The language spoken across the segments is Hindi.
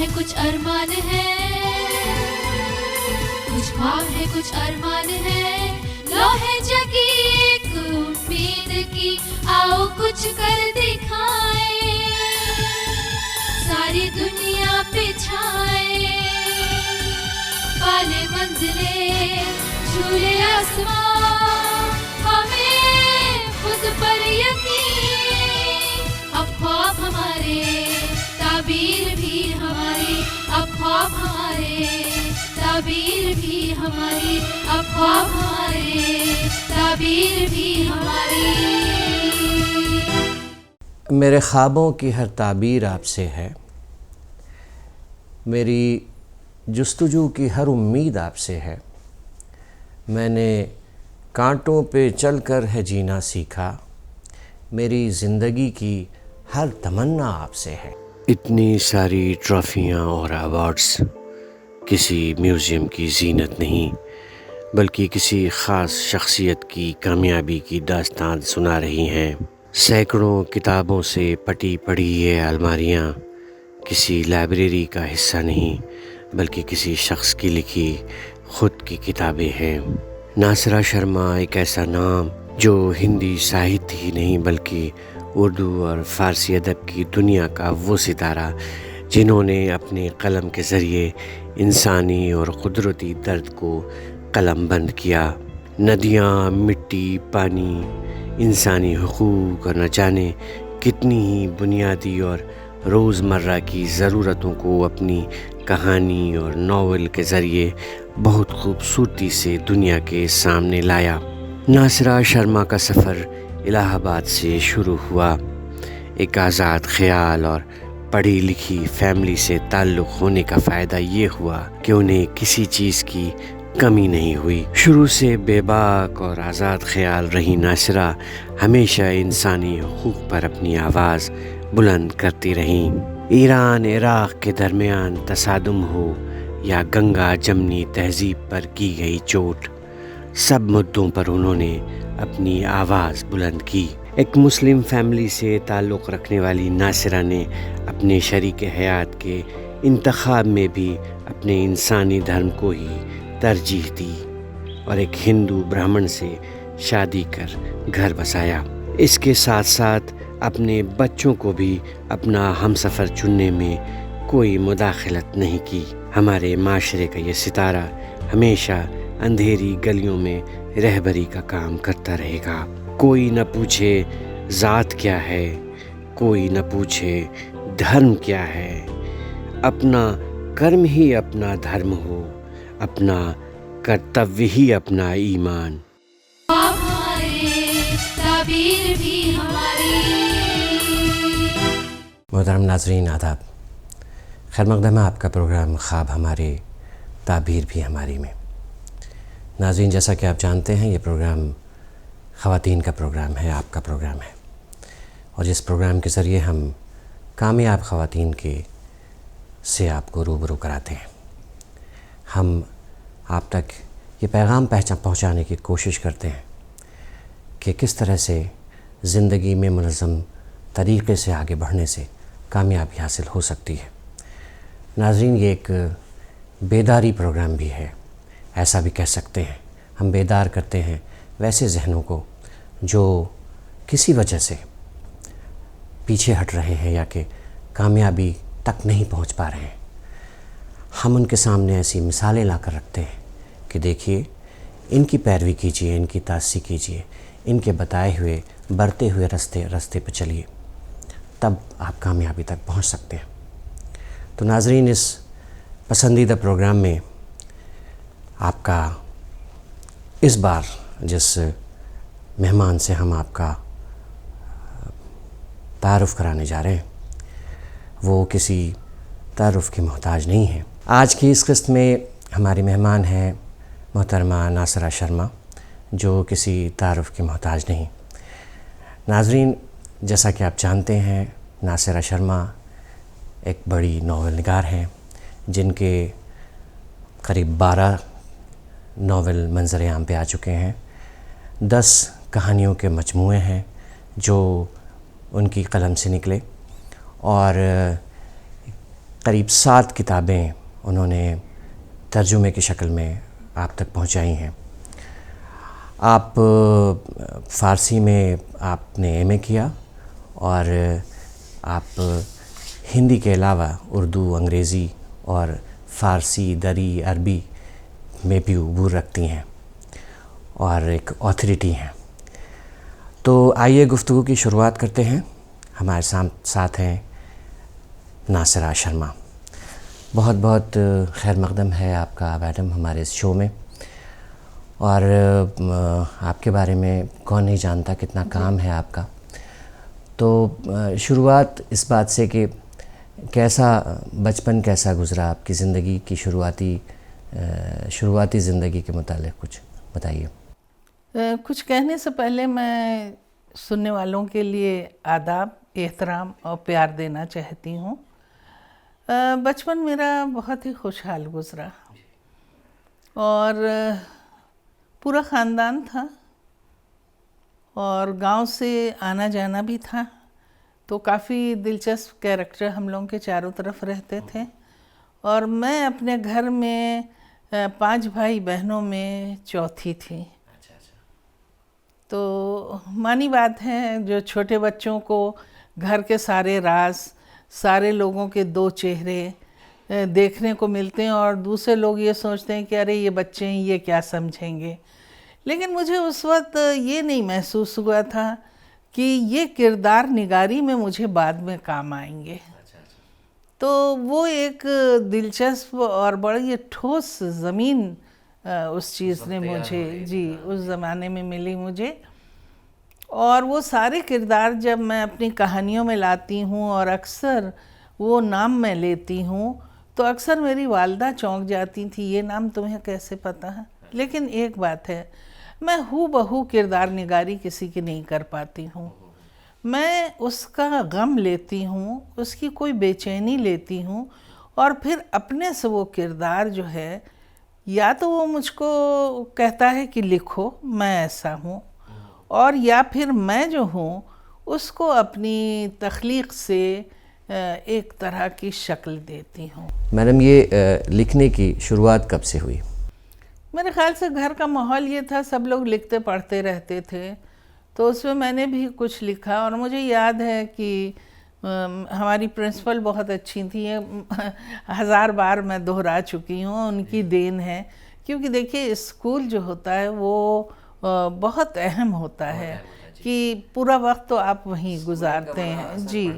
है कुछ अरमान है, कुछ ख्वाब है कुछ अरमान है, लो है जगी एक उम्मीद की, आओ कुछ कर दिखाए, सारी दुनिया पे छाए, पाले मंजिले झूले आसमां, हमें खुद पर यकीन, अब ख्वाब हमारे ताबीर भी हमारी, अब ख्वाब हमारे ताबीर भी हमारी, अब ख्वाब हमारे ताबीर भी हमारी। मेरे ख्वाबों की हर ताबीर आपसे है, मेरी जुस्तजू की हर उम्मीद आपसे है, मैंने कांटों पे चलकर है जीना सीखा, मेरी ज़िंदगी की हर तमन्ना आपसे है। इतनी सारी ट्रॉफ़ियाँ और अवार्ड्स किसी म्यूज़ियम की ज़ीनत नहीं, बल्कि किसी ख़ास शख्सियत की कामयाबी की दास्तान सुना रही हैं। सैकड़ों किताबों से पटी पड़ी ये अलमारियाँ किसी लाइब्रेरी का हिस्सा नहीं, बल्कि किसी शख्स की लिखी खुद की किताबें हैं। नासिरा शर्मा एक ऐसा नाम जो हिंदी साहित्य ही नहीं बल्कि उर्दू और फ़ारसी अदब की दुनिया का वो सितारा जिन्होंने अपने कलम के ज़रिए इंसानी और कुदरती दर्द को कलमबंद किया। नदियाँ, मिट्टी, पानी, इंसानी हुकूक और न जाने कितनी ही बुनियादी और रोज़मर्रा की ज़रूरतों को अपनी कहानी और नावल के ज़रिए बहुत खूबसूरती से दुनिया के सामने लाया। नासिरा शर्मा का सफ़र इलाहाबाद से शुरू हुआ। एक आज़ाद ख़याल और पढ़ी लिखी फैमिली से ताल्लुक़ होने का फ़ायदा ये हुआ कि उन्हें किसी चीज़ की कमी नहीं हुई। शुरू से बेबाक और आज़ाद ख़याल रही नासिरा हमेशा इंसानी हुकूक पर अपनी आवाज़ बुलंद करती रहीं। ईरान इराक़ के दरमियान तसादुम हो या गंगा जमनी तहज़ीब पर की गई चोट, सब मुद्दों पर उन्होंने अपनी आवाज़ बुलंद की। एक मुस्लिम फैमिली से ताल्लुक़ रखने वाली नासिरा ने अपने शरीक हयात के इंतखाब में भी अपने इंसानी धर्म को ही तरजीह दी और एक हिंदू ब्राह्मण से शादी कर घर बसाया। इसके साथ साथ अपने बच्चों को भी अपना हमसफ़र चुनने में कोई मुदाखलत नहीं की। हमारे माशरे का ये सितारा हमेशा अंधेरी गलियों में रहबरी का काम करता रहेगा। कोई न पूछे ज़ात क्या है, कोई न पूछे धर्म क्या है, अपना कर्म ही अपना धर्म हो, अपना कर्तव्य ही अपना ईमान। मोहतरम नाज़रीन आदाब, खैर मक़दम है आपका प्रोग्राम ख्वाब हमारे ताबीर भी हमारी में। नाज़रीन, जैसा कि आप जानते हैं ये प्रोग्राम ख़वातीन का प्रोग्राम है, आपका प्रोग्राम है, और जिस प्रोग्राम के ज़रिए हम कामयाब ख़वातीन के से आपको रूबरू कराते हैं। हम आप तक ये पैगाम पहुँचाने की कोशिश करते हैं कि किस तरह से ज़िंदगी में मुनज़्ज़म तरीक़े से आगे बढ़ने से कामयाबी हासिल हो सकती है। नाज़रीन, ये एक बेदारी प्रोग्राम भी है, ऐसा भी कह सकते हैं। हम बेदार करते हैं वैसे जहनों को जो किसी वजह से पीछे हट रहे हैं या कि कामयाबी तक नहीं पहुंच पा रहे हैं। हम उनके सामने ऐसी मिसालें ला कर रखते हैं कि देखिए, इनकी पैरवी कीजिए, इनकी तासी कीजिए, इनके बताए हुए बढ़ते हुए रास्ते पर चलिए, तब आप कामयाबी तक पहुंच सकते हैं। तो नाज़रीन, इस पसंदीदा प्रोग्राम में आपका इस बार जिस मेहमान से हम आपका तारुफ़ कराने जा रहे हैं वो किसी तारुफ़ की मोहताज नहीं है। आज की इस क़िस्त में हमारी मेहमान हैं मोहतरमा नासिरा शर्मा, जो किसी तारुफ़ की मोहताज नहीं। नाज़रीन, जैसा कि आप जानते हैं, नासिरा शर्मा एक बड़ी नावल निगार हैं जिनके करीब 12 नावल मंज़र आम पे आ चुके हैं। 10 कहानियों के मजमूए हैं जो उनकी कलम से निकले और करीब 7 किताबें उन्होंने तर्जुमे की शक्ल में आप तक पहुंचाई हैं। आप फ़ारसी में आपने एमए किया और आप हिंदी के अलावा उर्दू, अंग्रेज़ी और फ़ारसी, दरी, अरबी में भी उबूर रखती हैं और एक ऑथोरिटी हैं। तो आइए गुफ्तगू की शुरुआत करते हैं। हमारे साथ हैं नासिरा शर्मा। बहुत बहुत खैर मक़दम है आपका मैडम हमारे इस शो में। और आपके बारे में कौन नहीं जानता, कितना काम है आपका। तो शुरुआत इस बात से कि कैसा बचपन कैसा गुज़रा आपकी ज़िंदगी की शुरुआती ज़िंदगी के मुतालिक कुछ बताइए। कुछ कहने से पहले मैं सुनने वालों के लिए आदाब, एहतराम और प्यार देना चाहती हूँ। बचपन मेरा बहुत ही खुशहाल गुज़रा और पूरा ख़ानदान था और गांव से आना जाना भी था, तो काफ़ी दिलचस्प कैरेक्टर हम लोगों के चारों तरफ रहते थे। और मैं अपने घर में 5 भाई बहनों में चौथी थी। तो मानी बात है, जो छोटे बच्चों को घर के सारे राज, सारे लोगों के 2 चेहरे देखने को मिलते हैं और दूसरे लोग ये सोचते हैं कि अरे ये बच्चे हैं, ये क्या समझेंगे। लेकिन मुझे उस वक्त ये नहीं महसूस हुआ था कि ये किरदार निगारी में मुझे बाद में काम आएंगे। तो वो एक दिलचस्प और बड़ी ठोस ज़मीन उस चीज़ ने मुझे उस ज़माने में मिली मुझे। और वो सारे किरदार जब मैं अपनी कहानियों में लाती हूँ और अक्सर वो नाम मैं लेती हूँ तो अक्सर मेरी वालदा चौंक जाती थी, ये नाम तुम्हें कैसे पता है। लेकिन एक बात है, मैं हूबहू किरदार निगारी किसी की नहीं कर पाती हूँ। मैं उसका गम लेती हूँ, उसकी कोई बेचैनी लेती हूँ और फिर अपने से वो किरदार जो है, या तो वो मुझको कहता है कि लिखो मैं ऐसा हूँ, और या फिर मैं जो हूँ उसको अपनी तख्लीक से एक तरह की शक्ल देती हूँ। मैडम, ये लिखने की शुरुआत कब से हुई? मेरे ख़्याल से घर का माहौल ये था, सब लोग लिखते पढ़ते रहते थे, तो उसमें मैंने भी कुछ लिखा। और मुझे याद है कि हमारी प्रिंसिपल बहुत अच्छी थी, 1000 बार मैं दोहरा चुकी हूँ, उनकी देन है। क्योंकि देखिए स्कूल जो होता है वो बहुत अहम होता है कि पूरा वक्त तो आप वहीं गुजारते हैं जी।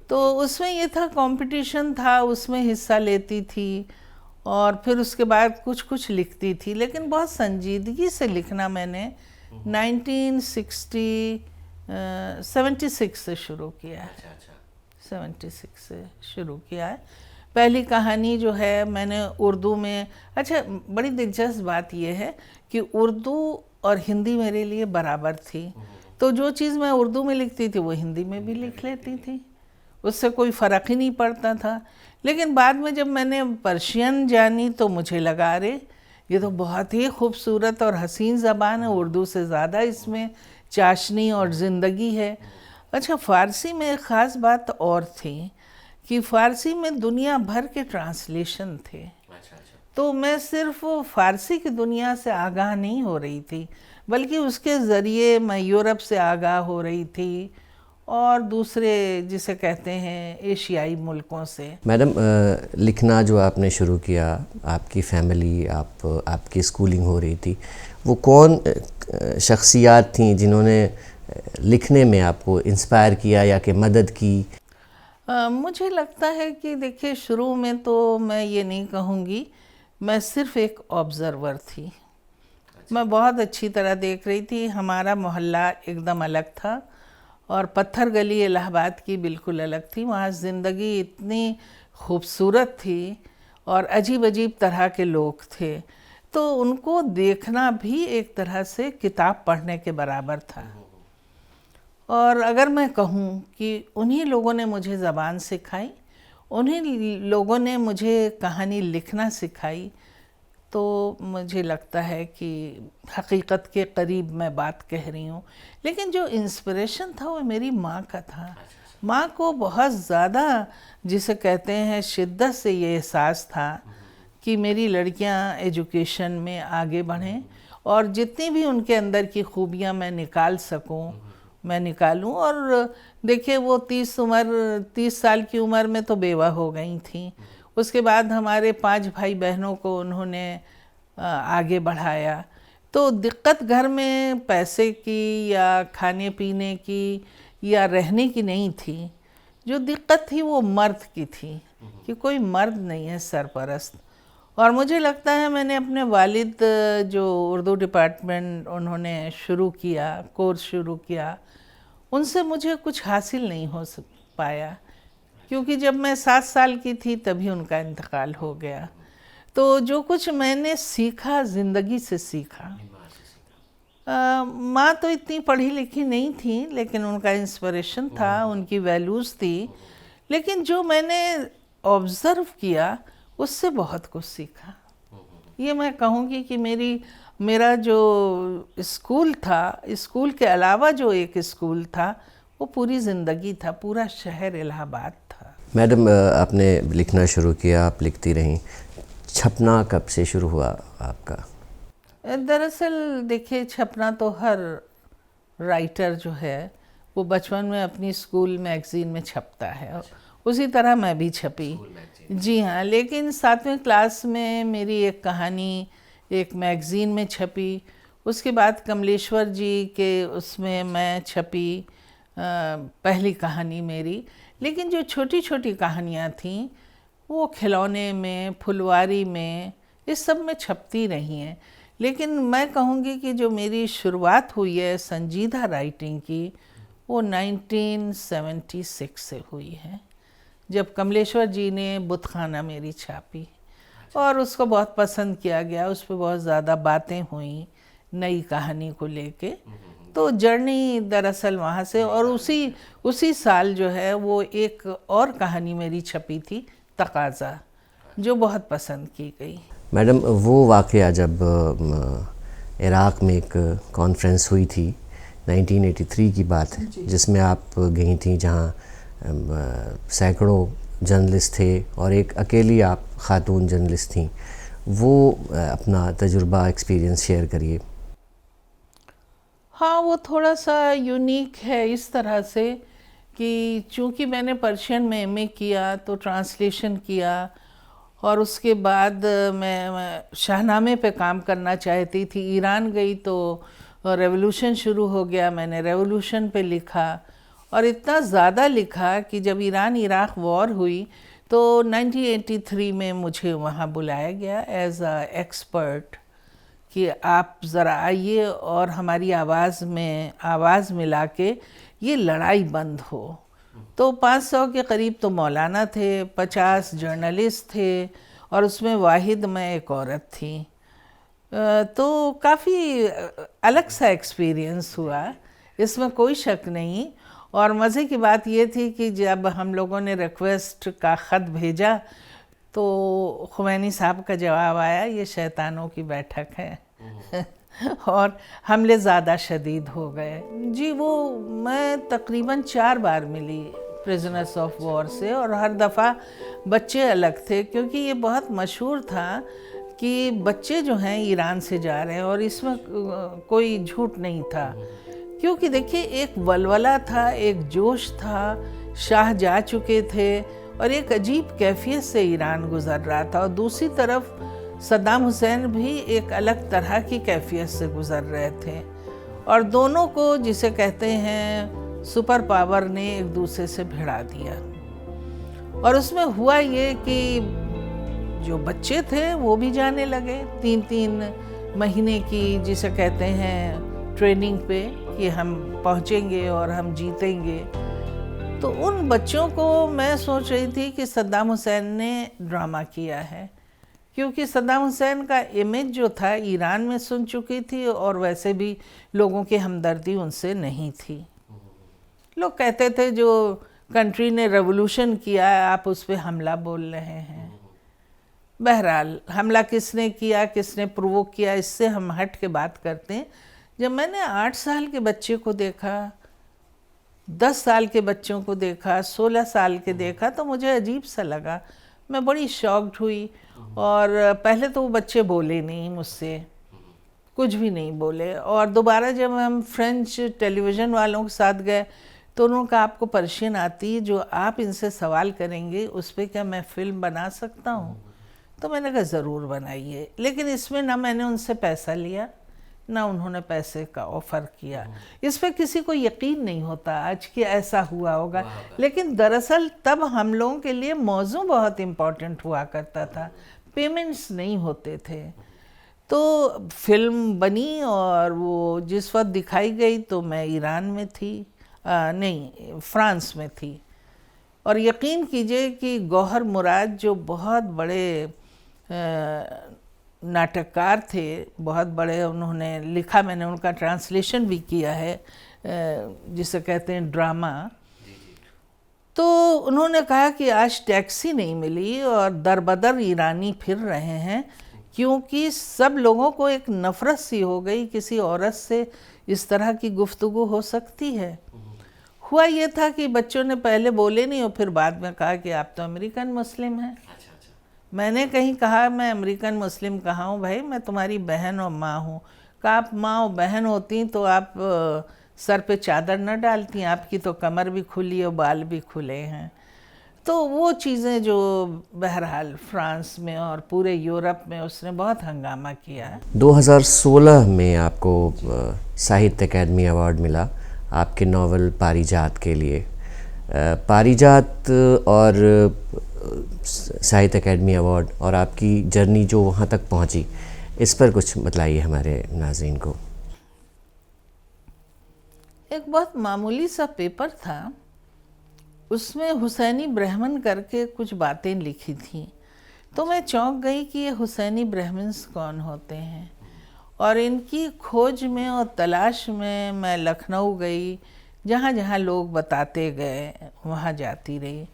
तो उसमें ये था, कंपटीशन था, उसमें हिस्सा लेती थी और फिर उसके बाद कुछ कुछ लिखती थी। लेकिन बहुत संजीदगी से लिखना मैंने 1976 से शुरू किया है। 76 से शुरू किया है। पहली कहानी जो है मैंने उर्दू में, अच्छा बड़ी दिलचस्प बात यह है कि उर्दू और हिंदी मेरे लिए बराबर थी। तो जो चीज़ मैं उर्दू में लिखती थी वो हिंदी में भी लिख लेती थी, उससे कोई फ़र्क ही नहीं पड़ता था। लेकिन बाद में जब मैंने पर्शियन जानी तो मुझे लगा अरे ये तो बहुत ही खूबसूरत और हसीन ज़बान है, उर्दू से ज़्यादा इसमें चाशनी और ज़िंदगी है। अच्छा, फ़ारसी में एक ख़ास बात और थी कि फ़ारसी में दुनिया भर के ट्रांसलेशन थे। तो मैं सिर्फ फ़ारसी की दुनिया से आगाह नहीं हो रही थी, बल्कि उसके ज़रिए मैं यूरोप से आगाह हो रही थी और दूसरे जिसे कहते हैं एशियाई मुल्कों से। मैडम, लिखना जो आपने शुरू किया, आपकी फैमिली, आपकी स्कूलिंग हो रही थी, वो कौन शख्सियात थीं जिन्होंने लिखने में आपको इंस्पायर किया या कि मदद की? मुझे लगता है कि देखिए शुरू में तो मैं ये नहीं कहूँगी, मैं सिर्फ एक ऑब्ज़र्वर थी। मैं बहुत अच्छी तरह देख रही थी। हमारा मोहल्ला एकदम अलग था और पत्थर गली इलाहाबाद की बिल्कुल अलग थी। वहाँ ज़िंदगी इतनी खूबसूरत थी और अजीब अजीब तरह के लोग थे, तो उनको देखना भी एक तरह से किताब पढ़ने के बराबर था। और अगर मैं कहूँ कि उन्हीं लोगों ने मुझे ज़बान सिखाई, उन्हीं लोगों ने मुझे कहानी लिखना सिखाई, तो मुझे लगता है कि हकीकत के करीब मैं बात कह रही हूँ। लेकिन जो इंस्पिरेशन था वो मेरी माँ का था। माँ को बहुत ज़्यादा जिसे कहते हैं शिद्दत से ये एहसास था कि मेरी लड़कियाँ एजुकेशन में आगे बढ़ें और जितनी भी उनके अंदर की खूबियाँ मैं निकाल सकूं मैं निकालूं। और देखिए वो 30 साल की उम्र में तो बेवा हो गई थी। उसके बाद हमारे 5 भाई बहनों को उन्होंने आगे बढ़ाया। तो दिक्कत घर में पैसे की या खाने पीने की या रहने की नहीं थी। जो दिक्कत थी वो मर्द की थी कि कोई मर्द नहीं है सरपरस्त। और मुझे लगता है मैंने अपने वालिद जो उर्दू डिपार्टमेंट उन्होंने शुरू किया, कोर्स शुरू किया, उनसे मुझे कुछ हासिल नहीं हो पाया, क्योंकि जब मैं 7 साल की थी तभी उनका इंतकाल हो गया। तो जो कुछ मैंने सीखा ज़िंदगी से सीखा। माँ तो इतनी पढ़ी लिखी नहीं थी, लेकिन उनका इंस्पिरेशन था, उनकी वैल्यूज़ थी। लेकिन जो मैंने ऑब्ज़र्व किया उससे बहुत कुछ सीखा। ये मैं कहूँगी कि मेरा जो स्कूल था, स्कूल के अलावा जो एक स्कूल था वो पूरी ज़िंदगी था, पूरा शहर इलाहाबाद था। मैडम, आपने लिखना शुरू किया, आप लिखती रहीं, छपना कब से शुरू हुआ आपका? दरअसल देखिए, छपना तो हर राइटर जो है वो बचपन में अपनी स्कूल मैगज़ीन में छपता है। उसी तरह मैं भी छपी। जी हाँ, लेकिन 7वीं क्लास में मेरी एक कहानी एक मैगज़ीन में छपी। उसके बाद कमलेश्वर जी के उसमें मैं छपी, पहली कहानी मेरी। लेकिन जो छोटी छोटी कहानियाँ थीं वो खिलौने में, फुलवारी में, इस सब में छपती रही हैं। लेकिन मैं कहूँगी कि जो मेरी शुरुआत हुई है संजीदा राइटिंग की, वो 1976 से हुई है, जब कमलेश्वर जी ने बुतखाना मेरी छापी और उसको बहुत पसंद किया गया। उस पर बहुत ज़्यादा बातें हुई नई कहानी को लेके। तो जर्नी दरअसल वहाँ से, और उसी साल जो है वो एक और कहानी मेरी छपी थी, तकाज़ा, जो बहुत पसंद की गई। मैडम, वो वाक़या जब इराक़ में एक कॉन्फ्रेंस हुई थी, 1983 की बात है, जिसमें आप गई थी, जहाँ सैकड़ों जर्नलिस्ट थे और एक अकेली आप ख़ातून जर्नलिस्ट थी। वो अपना तजुर्बा, एक्सपीरियंस शेयर करिए। हाँ, वो थोड़ा सा यूनिक है इस तरह से कि चूँकि मैंने पर्शियन में एमए किया तो ट्रांसलेशन किया, और उसके बाद मैं शाहनामे पे काम करना चाहती थी। ईरान गई तो रेवोल्यूशन शुरू हो गया, मैंने रेवोल्यूशन पे लिखा और इतना ज़्यादा लिखा कि जब ईरान इराक़ वॉर हुई तो 1983 में मुझे वहाँ बुलाया गया एज अ एक्सपर्ट कि आप ज़रा आइए और हमारी आवाज़ में आवाज़ मिला के ये लड़ाई बंद हो। तो 500 के करीब तो मौलाना थे, 50 जर्नलिस्ट थे और उसमें वाहिद मैं एक औरत थी। तो काफ़ी अलग सा एक्सपीरियंस हुआ, इसमें कोई शक नहीं। और मज़े की बात ये थी कि जब हम लोगों ने रिक्वेस्ट का ख़त भेजा तो खुमैनी साहब का जवाब आया, ये शैतानों की बैठक है और हमले ज़्यादा शदीद हो गए। जी, वो मैं तकरीबन 4 बार मिली प्रिजनर्स ऑफ वॉर से, और हर दफ़ा बच्चे अलग थे, क्योंकि ये बहुत मशहूर था कि बच्चे जो हैं ईरान से जा रहे हैं, और इसमें कोई झूठ नहीं था। क्योंकि देखिए, एक वलवला था, एक जोश था, शाह जा चुके थे और एक अजीब कैफियत से ईरान गुजर रहा था, और दूसरी तरफ सद्दाम हुसैन भी एक अलग तरह की कैफियत से गुजर रहे थे। और दोनों को, जिसे कहते हैं सुपर पावर, ने एक दूसरे से भिड़ा दिया। और उसमें हुआ ये कि जो बच्चे थे वो भी जाने लगे 3-3 महीने की, जिसे कहते हैं ट्रेनिंग पे, कि हम पहुंचेंगे और हम जीतेंगे। तो उन बच्चों को मैं सोच रही थी कि सद्दाम हुसैन ने ड्रामा किया है, क्योंकि सद्दाम हुसैन का इमेज जो था ईरान में सुन चुकी थी, और वैसे भी लोगों की हमदर्दी उनसे नहीं थी। लोग कहते थे जो कंट्री ने रेवोल्यूशन किया है आप उस पर हमला बोल रहे हैं। बहरहाल, हमला किसने किया, किसने प्रोवोक किया, इससे हम हट के बात करते हैं। जब मैंने 8 साल के बच्चे को देखा 10 साल के बच्चों को देखा, 16 साल के देखा, तो मुझे अजीब सा लगा। मैं बड़ी शॉक्ड हुई। और पहले तो वो बच्चे बोले नहीं मुझसे, कुछ भी नहीं बोले। और दोबारा जब हम फ्रेंच टेलीविज़न वालों के साथ गए तो उन्होंने कहा आपको पर्शियन आती है, जो आप इनसे सवाल करेंगे उस पर क्या मैं फ़िल्म बना सकता हूँ? तो मैंने कहा ज़रूर बनाइए। लेकिन इसमें ना मैंने उनसे पैसा लिया, ना उन्होंने पैसे का ऑफ़र किया। इस पर किसी को यकीन नहीं होता आज कि ऐसा हुआ होगा, लेकिन दरअसल तब हम लोगों के लिए मौजू बहुत इम्पोर्टेंट हुआ करता था, पेमेंट्स नहीं होते थे। तो फिल्म बनी और वो जिस वक्त दिखाई गई तो मैं ईरान में थी, नहीं फ्रांस में थी। और यकीन कीजिए कि गौहर मुराद जो बहुत बड़े नाटककार थे, बहुत बड़े, उन्होंने लिखा, मैंने उनका ट्रांसलेशन भी किया है, जिसे कहते हैं ड्रामा। तो उन्होंने कहा कि आज टैक्सी नहीं मिली और दरबदर ईरानी फिर रहे हैं, क्योंकि सब लोगों को एक नफ़रत सी हो गई, किसी औरत से इस तरह की गुफ्तगू हो सकती है। हुआ ये था कि बच्चों ने पहले बोले नहीं और फिर बाद में कहा कि आप तो अमेरिकन मुस्लिम हैं। मैंने कहीं कहा मैं अमेरिकन मुस्लिम कहाँ हूँ भाई, मैं तुम्हारी बहन और माँ हूँ। कहा आप माँ और बहन होती तो आप सर पे चादर न डालती, आपकी तो कमर भी खुली और बाल भी खुले हैं। तो वो चीज़ें जो बहरहाल फ्रांस में और पूरे यूरोप में उसने बहुत हंगामा किया है। 2016 में आपको साहित्य अकादमी अवार्ड मिला आपके नावल पारिजात के लिए। पारिजात और साहित्य अकादमी अवार्ड और आपकी जर्नी जो वहाँ तक पहुँची, इस पर कुछ बताइए हमारे नाज़रीन को। एक बहुत मामूली सा पेपर था, उसमें हुसैनी ब्राह्मण करके कुछ बातें लिखी थी। तो मैं चौंक गई कि ये हुसैनी ब्राह्मण्स कौन होते हैं, और इनकी खोज में और तलाश में मैं लखनऊ गई, जहाँ जहाँ लोग बताते गए वहाँ जाती रही।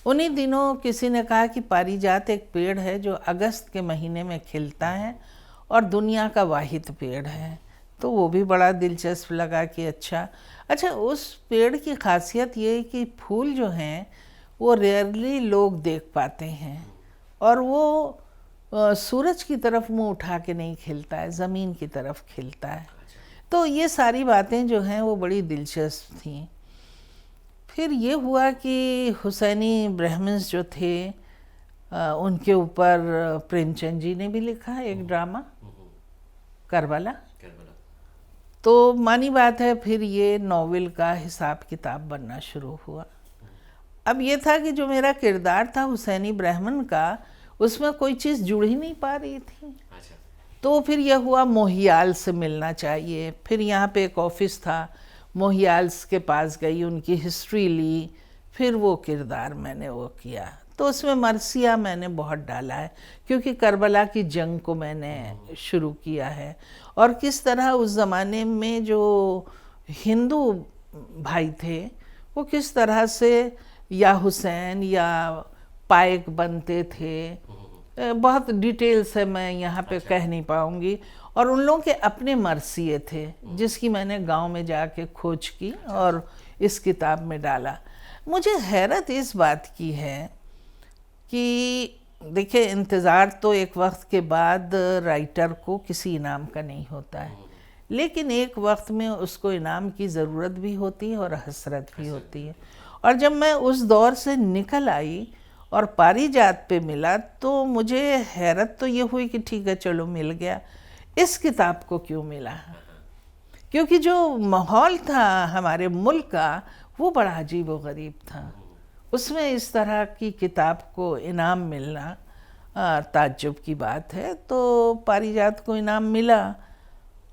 उन्हीं दिनों किसी ने कहा कि पारिजात एक पेड़ है जो अगस्त के महीने में खिलता है और दुनिया का वाहिद पेड़ है। तो वो भी बड़ा दिलचस्प लगा कि अच्छा उस पेड़ की खासियत ये है कि फूल जो हैं वो रेयरली लोग देख पाते हैं, और वो सूरज की तरफ मुंह उठा के नहीं खिलता है, ज़मीन की तरफ खिलता है। तो ये सारी बातें जो हैं वो बड़ी दिलचस्प थीं। फिर ये हुआ कि हुसैनी ब्राह्मण्स जो थे उनके ऊपर प्रेमचंद जी ने भी लिखा है एक ड्रामा, करबला। तो मानी बात है, फिर ये नॉवेल का हिसाब किताब बनना शुरू हुआ। अब ये था कि जो मेरा किरदार था हुसैनी ब्राह्मण का, उसमें कोई चीज़ जुड़ ही नहीं पा रही थी। तो फिर यह हुआ मोहियाल से मिलना चाहिए। फिर यहाँ पे एक ऑफिस था, मोहियाल्स के पास गई, उनकी हिस्ट्री ली, फिर वो किरदार मैंने वो किया। तो उसमें मरसिया मैंने बहुत डाला है, क्योंकि करबला की जंग को मैंने शुरू किया है, और किस तरह उस ज़माने में जो हिंदू भाई थे वो किस तरह से या हुसैन या पायक बनते थे। बहुत डिटेल से मैं यहाँ पे कह नहीं पाऊँगी। और उन लोगों के अपने मरसिए थे, जिसकी मैंने गांव में जाके खोज की और इस किताब में डाला। मुझे हैरत इस बात की है कि देखिए, इंतज़ार तो एक वक्त के बाद राइटर को किसी इनाम का नहीं होता है, लेकिन एक वक्त में उसको इनाम की ज़रूरत भी होती है और हसरत भी होती है। और जब मैं उस दौर से निकल आई और पारिजात पे मिला, तो मुझे हैरत तो ये हुई कि ठीक है चलो मिल गया, इस किताब को क्यों मिला? क्योंकि जो माहौल था हमारे मुल्क का वो बड़ा अजीब व गरीब था। उसमें इस तरह की किताब को इनाम मिलना ताज्जुब की बात है। तो पारिजात को इनाम मिला,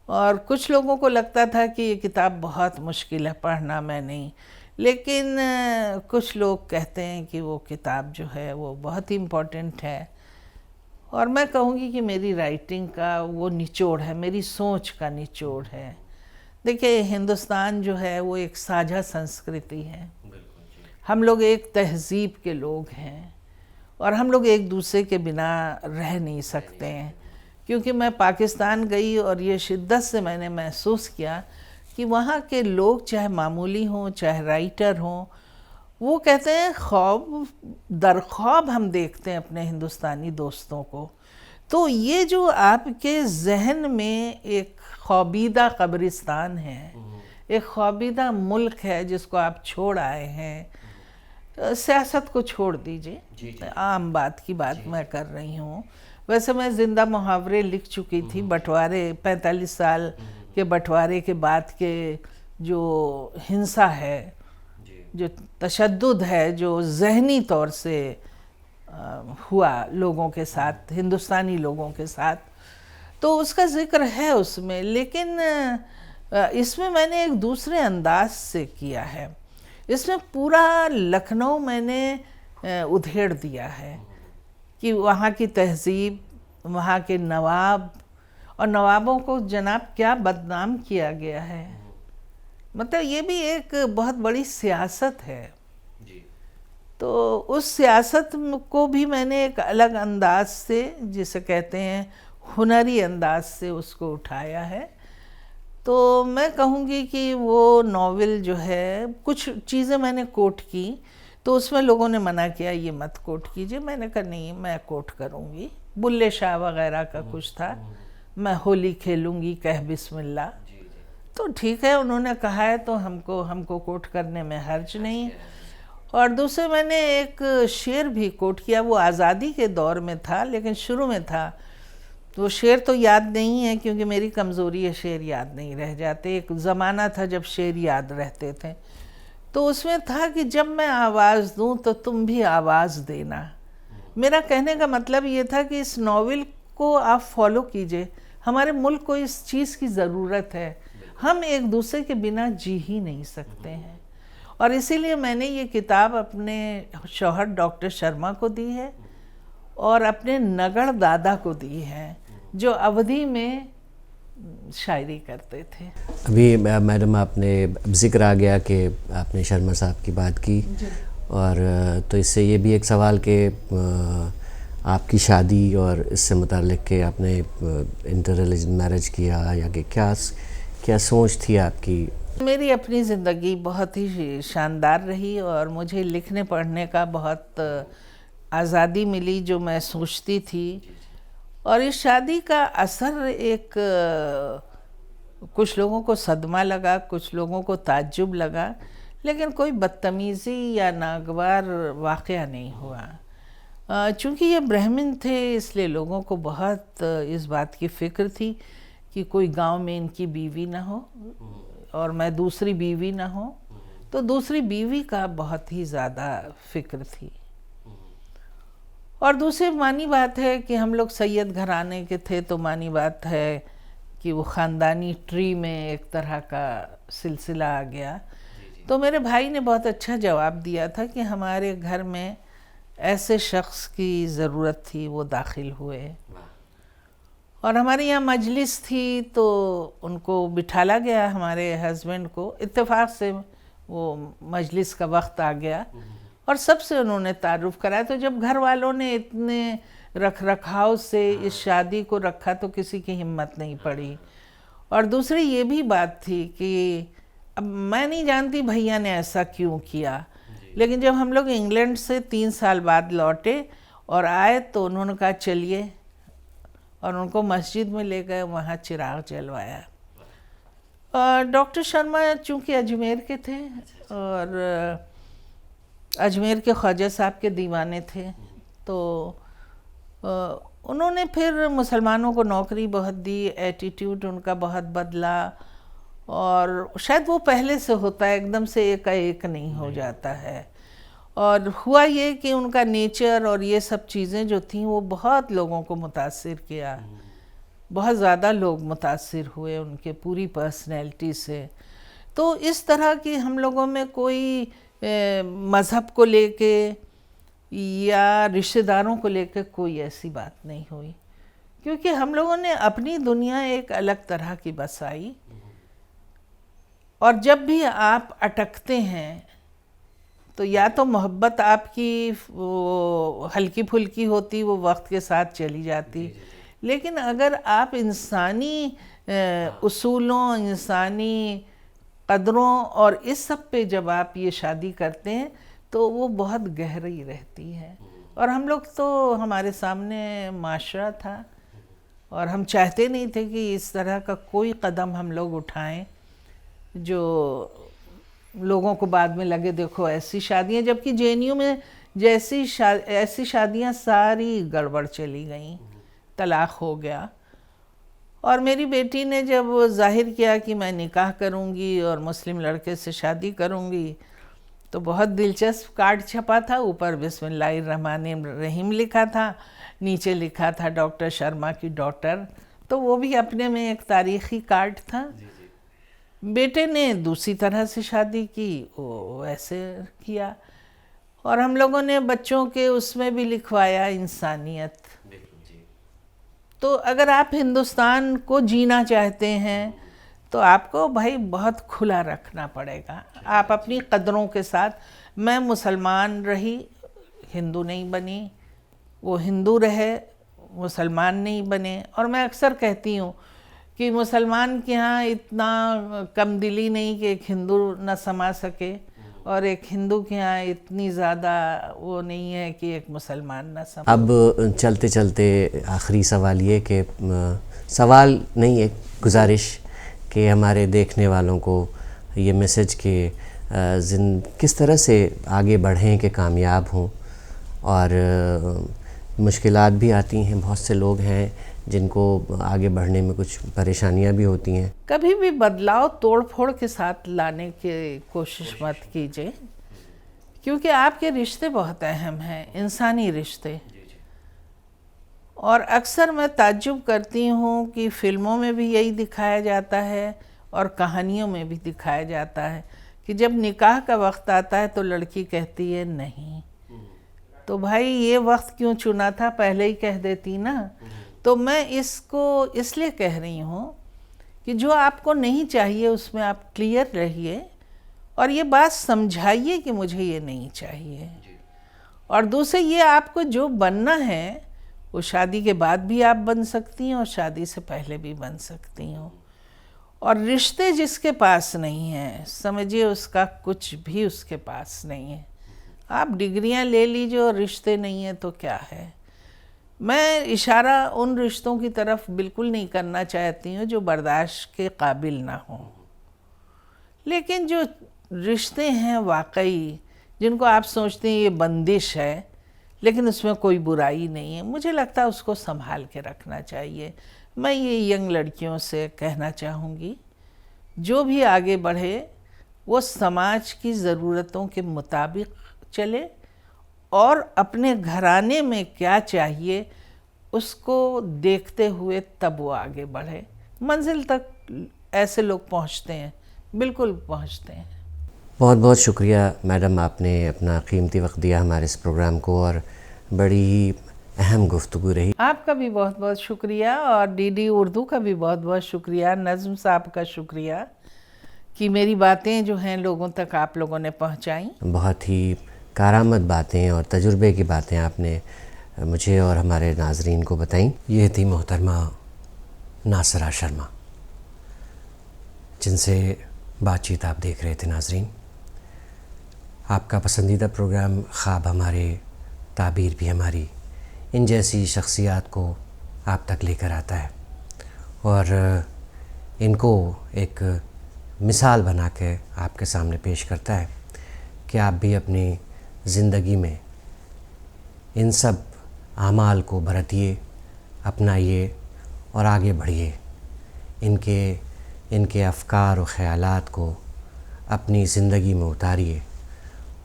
और कुछ लोगों को लगता था कि ये किताब बहुत मुश्किल है पढ़ना, मैं नहीं, लेकिन कुछ लोग कहते हैं कि वो किताब जो है वो बहुत इम्पोर्टेंट है। और मैं कहूँगी कि मेरी राइटिंग का वो निचोड़ है, मेरी सोच का निचोड़ है। देखिए, हिंदुस्तान जो है वो एक साझा संस्कृति है, हम लोग एक तहज़ीब के लोग हैं, और हम लोग एक दूसरे के बिना रह नहीं सकते हैं। क्योंकि मैं पाकिस्तान गई और ये शिद्दत से मैंने महसूस किया कि वहाँ के लोग चाहे मामूली हों चाहे राइटर हों, वो कहते हैं ख्वाब दर ख्वाब हम देखते हैं अपने हिंदुस्तानी दोस्तों को। तो ये जो आपके जहन में एक ख्वाबीदा कब्रिस्तान है, एक ख्वाबीदा मुल्क है जिसको आप छोड़ आए हैं, सियासत को छोड़ दीजिए, आम बात की बात मैं कर रही हूँ। वैसे मैं ज़िंदा मुहावरे लिख चुकी थी, बंटवारे 45 साल के बंटवारे के बाद के जो हिंसा है, जो तशद्दुद है, जो ज़हनी तौर से हुआ लोगों के साथ, हिंदुस्तानी लोगों के साथ, तो उसका जिक्र है उसमें। लेकिन इसमें मैंने एक दूसरे अंदाज से किया है। इसमें पूरा लखनऊ मैंने उधेड़ दिया है कि वहाँ की तहज़ीब, वहाँ के नवाब, और नवाबों को जनाब क्या बदनाम किया गया है। मतलब ये भी एक बहुत बड़ी सियासत है। तो उस सियासत को भी मैंने एक अलग अंदाज से, जिसे कहते हैं हुनरी अंदाज से, उसको उठाया है। तो मैं कहूँगी कि वो नॉवेल जो है, कुछ चीज़ें मैंने कोट की तो उसमें लोगों ने मना किया ये मत कोट कीजिए। मैंने कहा नहीं, मैं कोट करूँगी। बुल्ले शाह वगैरह का कुछ था, मैं होली खेलूँगी कह बिस्मिल्लाह। तो ठीक है, उन्होंने कहा है तो हमको कोट करने में हर्ज नहीं। और दूसरे मैंने एक शेर भी कोट किया, वो आज़ादी के दौर में था लेकिन शुरू में था। तो शेर तो याद नहीं है क्योंकि मेरी कमज़ोरी है, शेर याद नहीं रह जाते। एक ज़माना था जब शेर याद रहते थे। तो उसमें था कि जब मैं आवाज़ दूं तो तुम भी आवाज़ देना। मेरा कहने का मतलब ये था कि इस नॉवेल को आप फॉलो कीजिए। हमारे मुल्क को इस चीज़ की ज़रूरत है। हम एक दूसरे के बिना जी ही नहीं सकते हैं। और इसीलिए मैंने ये किताब अपने शौहर डॉक्टर शर्मा को दी है और अपने नगड़ दादा को दी है, जो अवधी में शायरी करते थे। अभी मैडम आपने जिक्र आ गया कि आपने शर्मा साहब की बात की, और तो इससे ये भी एक सवाल कि आपकी शादी और इससे मुताल्लिक़ कि आपने इंटर रिलीजन मैरिज किया या कि क्या सोच थी आपकी? मेरी अपनी ज़िंदगी बहुत ही शानदार रही और मुझे लिखने पढ़ने का बहुत आज़ादी मिली जो मैं सोचती थी। और इस शादी का असर एक कुछ लोगों को सदमा लगा, कुछ लोगों को ताज्जुब लगा, लेकिन कोई बदतमीज़ी या नागवार वाक़या नहीं हुआ। चूँकि ये ब्राह्मण थे इसलिए लोगों को बहुत इस बात की फ़िक्र थी कि कोई गांव में इनकी बीवी ना हो और मैं दूसरी बीवी ना हो। तो दूसरी बीवी का बहुत ही ज़्यादा फ़िक्र थी। और दूसरी मानी बात है कि हम लोग सैयद घराने के थे, तो मानी बात है कि वो ख़ानदानी ट्री में एक तरह का सिलसिला आ गया। तो मेरे भाई ने बहुत अच्छा जवाब दिया था कि हमारे घर में ऐसे शख्स की ज़रूरत थी, वो दाखिल हुए। और हमारे यहाँ मजलिस थी तो उनको बिठाला गया, हमारे हस्बैंड को। इत्तेफाक से वो मजलिस का वक्त आ गया और सबसे उन्होंने तारुफ कराया। तो जब घर वालों ने इतने रख रखाव से इस शादी को रखा तो किसी की हिम्मत नहीं पड़ी। और दूसरी ये भी बात थी कि अब मैं नहीं जानती भैया ने ऐसा क्यों किया, लेकिन जब हम लोग इंग्लैंड से 3 साल बाद लौटे और आए तो उन्होंने कहा चलिए, और उनको मस्जिद में ले गए, वहाँ चिराग जलवाया। और डॉक्टर शर्मा चूँकि अजमेर के थे और अजमेर के ख्वाजा साहब के दीवाने थे, तो उन्होंने फिर मुसलमानों को नौकरी बहुत दी, एटीट्यूड उनका बहुत बदला। और शायद वो पहले से होता है, एकदम से एक नहीं हो जाता है। और हुआ ये कि उनका नेचर और ये सब चीज़ें जो थीं वो बहुत लोगों को मुतासिर किया। बहुत ज़्यादा लोग मुतासिर हुए उनके पूरी पर्सनैलिटी से। तो इस तरह की हम लोगों में कोई मज़हब को लेके या रिश्तेदारों को लेकर कोई ऐसी बात नहीं हुई, क्योंकि हम लोगों ने अपनी दुनिया एक अलग तरह की बसाई। और जब भी आप अटकते हैं तो या तो मोहब्बत आपकी वो हल्की फुल्की होती, वो वक्त के साथ चली जाती, लेकिन अगर आप इंसानी उसूलों, इंसानी कदरों और इस सब पे जब आप ये शादी करते हैं तो वो बहुत गहरी रहती है। और हम लोग तो, हमारे सामने माशरा था और हम चाहते नहीं थे कि इस तरह का कोई कदम हम लोग उठाएं जो लोगों को बाद में लगे देखो ऐसी शादियां, जबकि जेएनयू में ऐसी शादियां सारी गड़बड़ चली गई, तलाक हो गया। और मेरी बेटी ने जब जाहिर किया कि मैं निकाह करूंगी और मुस्लिम लड़के से शादी करूंगी, तो बहुत दिलचस्प कार्ड छपा था, ऊपर बिस्मिल्लाहिर्रहमानिर्रहीम लिखा था, नीचे लिखा था डॉक्टर शर्मा की डॉटर। तो वो भी अपने में एक तारीख़ी कार्ड था। बेटे ने दूसरी तरह से शादी की, वो ऐसे किया। और हम लोगों ने बच्चों के उसमें भी लिखवाया इंसानियत। तो अगर आप हिंदुस्तान को जीना चाहते हैं तो आपको भाई बहुत खुला रखना पड़ेगा, आप अपनी कदरों के साथ। मैं मुसलमान रही, हिंदू नहीं बनी, वो हिंदू रहे, मुसलमान नहीं बने। और मैं अक्सर कहती हूँ कि मुसलमान के यहाँ इतना कम दिली नहीं कि एक हिंदू न समा सके, और एक हिंदू के यहाँ इतनी ज़्यादा वो नहीं है कि एक मुसलमान न समा। अब चलते चलते आखिरी सवाल ये कि सवाल नहीं, एक गुजारिश कि हमारे देखने वालों को ये मैसेज कि किस तरह से आगे बढ़ें कि कामयाब हों। और मुश्किलात भी आती हैं, बहुत से लोग हैं जिनको आगे बढ़ने में कुछ परेशानियां भी होती हैं। कभी भी बदलाव तोड़ फोड़ के साथ लाने की कोशिश मत कीजिए, क्योंकि आपके रिश्ते बहुत अहम हैं, इंसानी रिश्ते। और अक्सर मैं ताज्जुब करती हूँ कि फ़िल्मों में भी यही दिखाया जाता है और कहानियों में भी दिखाया जाता है कि जब निकाह का वक्त आता है तो लड़की कहती है नहीं। तो भाई ये वक्त क्यों चुना था, पहले ही कह देती ना। तो मैं इसको इसलिए कह रही हूँ कि जो आपको नहीं चाहिए उसमें आप क्लियर रहिए और ये बात समझाइए कि मुझे ये नहीं चाहिए। और दूसरे, ये आपको जो बनना है वो शादी के बाद भी आप बन सकती हैं और शादी से पहले भी बन सकती हो। और रिश्ते जिसके पास नहीं हैं, समझिए उसका कुछ भी उसके पास नहीं है। आप डिग्रियां ले लीजिए और रिश्ते नहीं है तो क्या है। मैं इशारा उन रिश्तों की तरफ बिल्कुल नहीं करना चाहती हूँ जो बर्दाश्त के काबिल ना हो, लेकिन जो रिश्ते हैं वाकई, जिनको आप सोचते हैं ये बंदिश है लेकिन उसमें कोई बुराई नहीं है, मुझे लगता है उसको संभाल के रखना चाहिए। मैं ये यंग लड़कियों से कहना चाहूँगी, जो भी आगे बढ़े वो समाज की ज़रूरतों के मुताबिक चले और अपने घराने में क्या चाहिए उसको देखते हुए तब वो आगे बढ़े। मंजिल तक ऐसे लोग पहुंचते हैं, बिल्कुल पहुंचते हैं। बहुत बहुत शुक्रिया मैडम, आपने अपना कीमती वक्त दिया हमारे इस प्रोग्राम को और बड़ी ही अहम गुफ्तगू रही। आपका भी बहुत बहुत शुक्रिया और डीडी उर्दू का भी बहुत बहुत शुक्रिया, नज़्म साहब का शुक्रिया कि मेरी बातें जो हैं लोगों तक आप लोगों ने पहुंचाई। बहुत ही कारामद बातें और तजुर्बे की बातें आपने मुझे और हमारे नाजरीन को बताई। ये थी मोहतरमा नासरा शर्मा, जिनसे बातचीत आप देख रहे थे। नाजरीन, आपका पसंदीदा प्रोग्राम ख्वाब हमारे, ताबीर भी हमारी, इन जैसी शख्सियात को आप तक लेकर आता है और इनको एक मिसाल बना के आपके सामने पेश करता है कि आप भी अपनी ज़िंदगी में इन सब आमाल को बरतिए, अपनाइए और आगे बढ़िए। इनके अफ़कार और ख़यालात को अपनी ज़िंदगी में उतारिए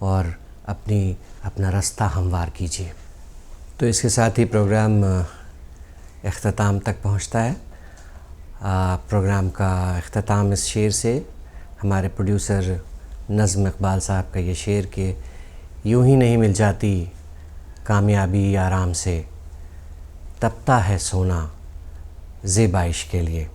और अपना रास्ता हमवार कीजिए। तो इसके साथ ही प्रोग्राम इख्तिताम तक पहुंचता है। प्रोग्राम का इख्तिताम इस शेर से, हमारे प्रोड्यूसर नज़्म इकबाल साहब का ये शेर कि यूं ही नहीं मिल जाती कामयाबी आराम से, तपता है सोना ज़ेबाइश के लिए।